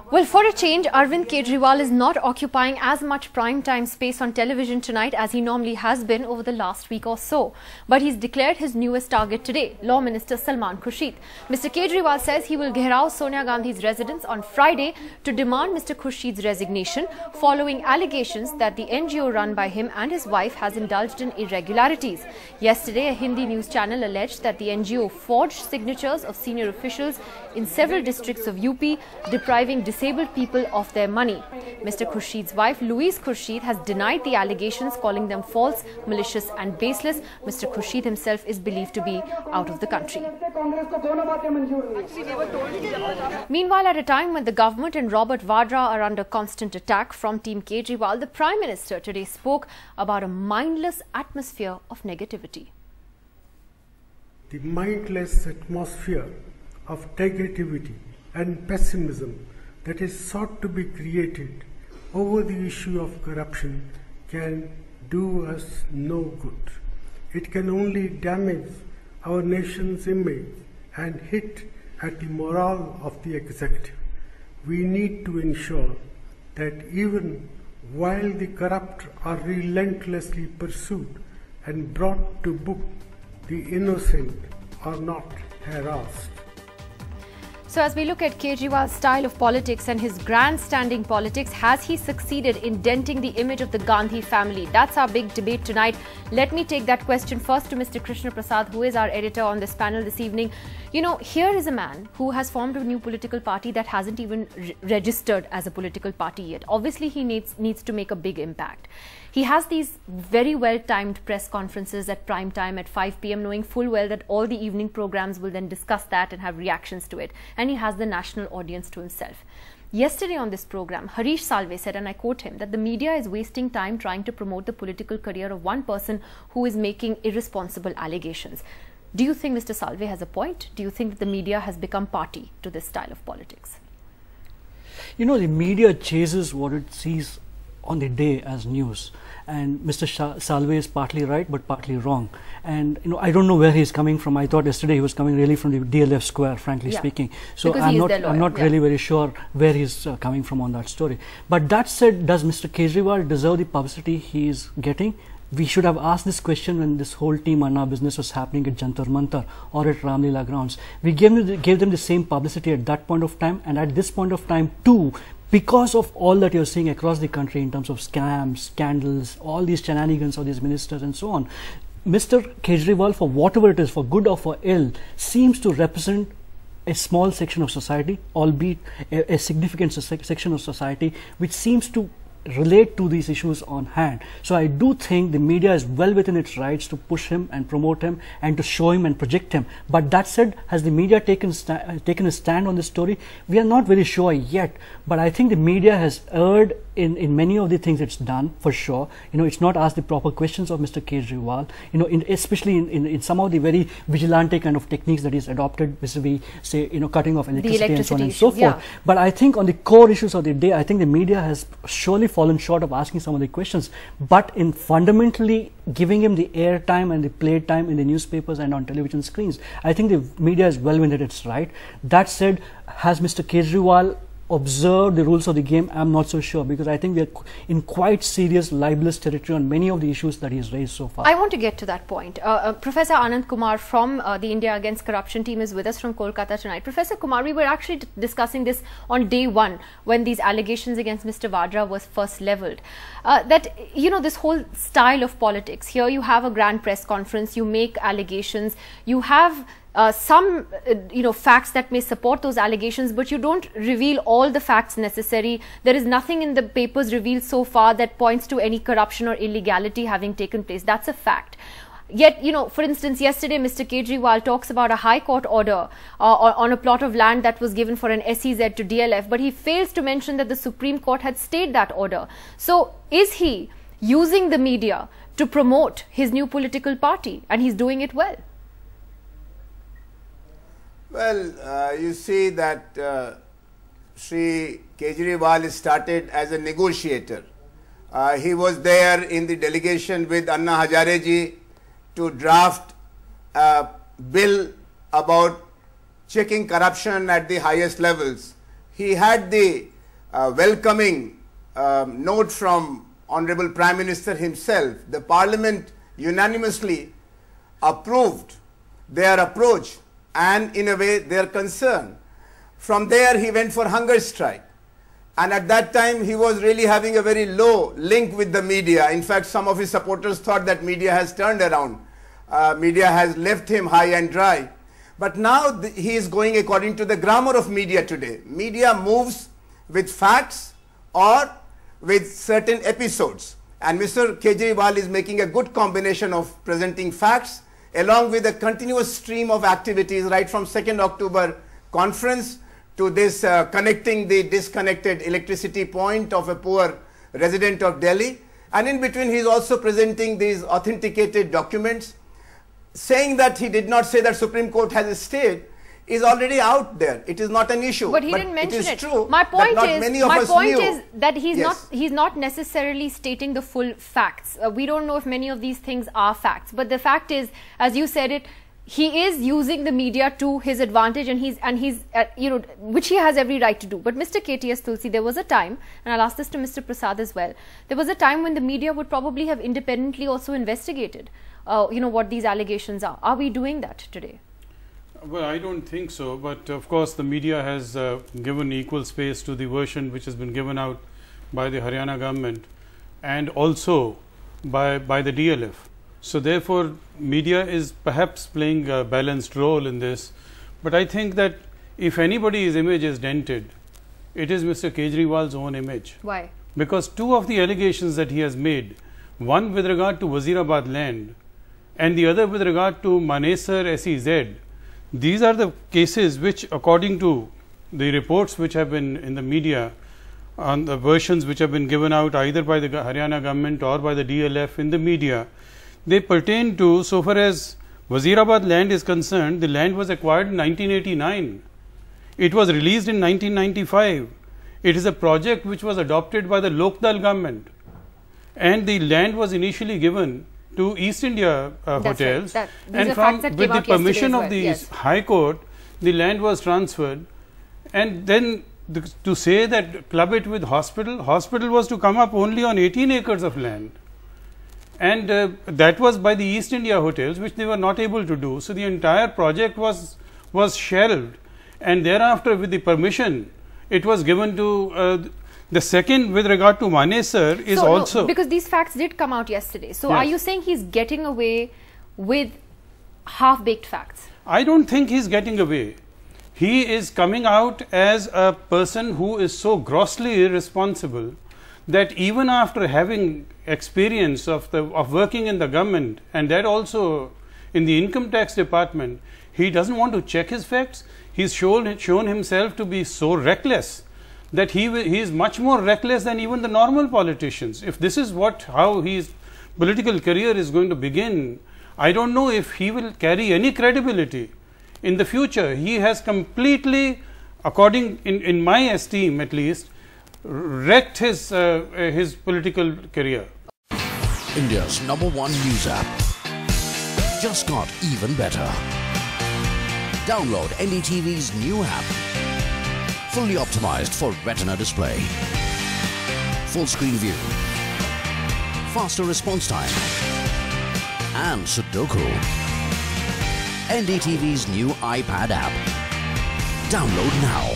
Well, for a change, Arvind Kejriwal is not occupying as much prime-time space on television tonight as he normally has been over the last week or so. But he's declared his newest target today, Law Minister Salman Khurshid. Mr. Kejriwal says he will gherao Sonia Gandhi's residence on Friday to demand Mr. Khurshid's resignation following allegations that the NGO run by him and his wife has indulged in irregularities. Yesterday, a Hindi news channel alleged that the NGO forged signatures of senior officials in several districts of UP, depriving disabled people of their money. Mr. Khurshid's wife, Louise Khurshid, has denied the allegations, calling them false, malicious and baseless. Mr. Khurshid himself is believed to be out of the country. Meanwhile, at a time when the government and Robert Vadra are under constant attack from Team Kejriwal, the Prime Minister today spoke about a mindless atmosphere of negativity. The mindless atmosphere of negativity and pessimism that is sought to be created over the issue of corruption can do us no good. It can only damage our nation's image and hit at the morale of the executive. We need to ensure that even while the corrupt are relentlessly pursued and brought to book, the innocent are not harassed. So as we look at Kejriwal's style of politics and his grandstanding politics, has he succeeded in denting the image of the Gandhi family? That's our big debate tonight. Let me take that question first to Mr. Krishna Prasad, who is our editor on this panel this evening. You know, here is a man who has formed a new political party that hasn't even registered as a political party yet. Obviously, he needs to make a big impact. He has these very well-timed press conferences at prime time at 5 p.m, knowing full well that all the evening programs will then discuss that and have reactions to it. And he has the national audience to himself. Yesterday on this program, Harish Salve said, and I quote him, that the media is wasting time trying to promote the political career of one person who is making irresponsible allegations. Do you think Mr. Salve has a point? Do you think that the media has become party to this style of politics? You know, the media chases what it sees on the day as news, and Mr. Salve is partly right but partly wrong. And you know, I don't know where he's coming from. I thought yesterday he was coming really from the DLF square, frankly speaking. So I'm not really very sure where he's coming from on that story. But that said, does Mr. Kejriwal deserve the publicity he is getting? We should have asked this question when this whole Team Anna business was happening at Jantar Mantar or at Ramlila grounds. We gave them the same publicity at that point of time, and at this point of time too, because of all that you're seeing across the country in terms of scams, scandals, all these shenanigans of these ministers and so on, Mr. Kejriwal, for whatever it is, for good or for ill, seems to represent a small section of society, albeit a significant section of society, which seems to relate to these issues on hand. So I do think the media is well within its rights to push him and promote him and to show him and project him. But that said, has the media taken a stand on this story? We are not very sure yet, but I think the media has erred in many of the things it's done, for sure. You know, it's not asked the proper questions of Mr. Kejriwal, you know, especially in some of the very vigilante kind of techniques that is adopted, vis-a-vis, say, you know, cutting off electricity and so on and so forth. But I think on the core issues of the day, I think the media has surely fallen short of asking some of the questions, but in fundamentally giving him the airtime and the playtime in the newspapers and on television screens, I think the media is well within its right. That said, has Mr. Kejriwal observe the rules of the game? I'm not so sure, because I think we are in quite serious libelous territory on many of the issues that he's raised so far. I want to get to that point. Professor Anand Kumar from the India Against Corruption team is with us from Kolkata tonight. Professor Kumar, we were actually discussing this on day one when these allegations against Mr. Vadra was first levelled. That, you know, this whole style of politics, here you have a grand press conference, you make allegations, you have some facts that may support those allegations, but you don't reveal all the facts necessary. There is nothing in the papers revealed so far that points to any corruption or illegality having taken place. That's a fact. Yet, you know, for instance, yesterday Mr. Kejriwal talks about a High Court order on a plot of land that was given for an SEZ to DLF, but he fails to mention that the Supreme Court had stayed that order. So is he using the media to promote his new political party, and he's doing it well? Well, you see that Sri Kejriwal started as a negotiator. He was there in the delegation with Anna Hazare ji to draft a bill about checking corruption at the highest levels. He had the welcoming note from Honorable Prime Minister himself, the Parliament unanimously approved their approach and in a way their concern. From there he went for hunger strike, and at that time he was really having a very low link with the media. In fact, some of his supporters thought that media has turned around. Media has left him high and dry. But now he is going according to the grammar of media today. Media moves with facts or with certain episodes. And Mr. Kejriwal is making a good combination of presenting facts along with a continuous stream of activities right from 2nd October conference to this connecting the disconnected electricity point of a poor resident of Delhi. And in between he is also presenting these authenticated documents. Saying that he did not say that Supreme Court has stayed is already out there. It is not an issue. But he didn't mention it. True. My point is that he's not necessarily stating the full facts. We don't know if many of these things are facts. But the fact is, as you said it, he is using the media to his advantage, and he's which he has every right to do. But Mr. KTS Tulsi, there was a time, and I'll ask this to Mr. Prasad as well. There was a time when the media would probably have independently also investigated what these allegations are. Are we doing that today? Well, I don't think so, but of course the media has given equal space to the version which has been given out by the Haryana government and also by the DLF. So therefore media is perhaps playing a balanced role in this, but I think that if anybody's image is dented, it is Mr. Kejriwal's own image. Why? Because two of the allegations that he has made, one with regard to Wazirabad land and the other with regard to Manesar SEZ, these are the cases which, according to the reports which have been in the media, on the versions which have been given out either by the Haryana government or by the DLF in the media, they pertain to, so far as Wazirabad land is concerned, the land was acquired in 1989. It was released in 1995. It is a project which was adopted by the Lokdal government, and the land was initially given to East India hotels, right. and with the permission of the High Court, the land was transferred. And then to say that club it with hospital was to come up only on 18 acres of land, and that was by the East India hotels, which they were not able to do. So the entire project was shelved, and thereafter with the permission it was given to the second with regard to Manesar is also... No, because these facts did come out yesterday. So yes. Are you saying he's getting away with half-baked facts? I don't think he's getting away. He is coming out as a person who is so grossly irresponsible that even after having experience of working in the government, and that also in the income tax department, he doesn't want to check his facts. He's shown himself to be so reckless that he is much more reckless than even the normal politicians. If this is how his political career is going to begin, I don't know if he will carry any credibility in the future. He has completely, according in my esteem at least, wrecked his political career. India's #1 news app just got even better. Download NDTV's new app. Fully optimized for retina display, full screen view, faster response time, and Sudoku. NDTV's new iPad app. Download now.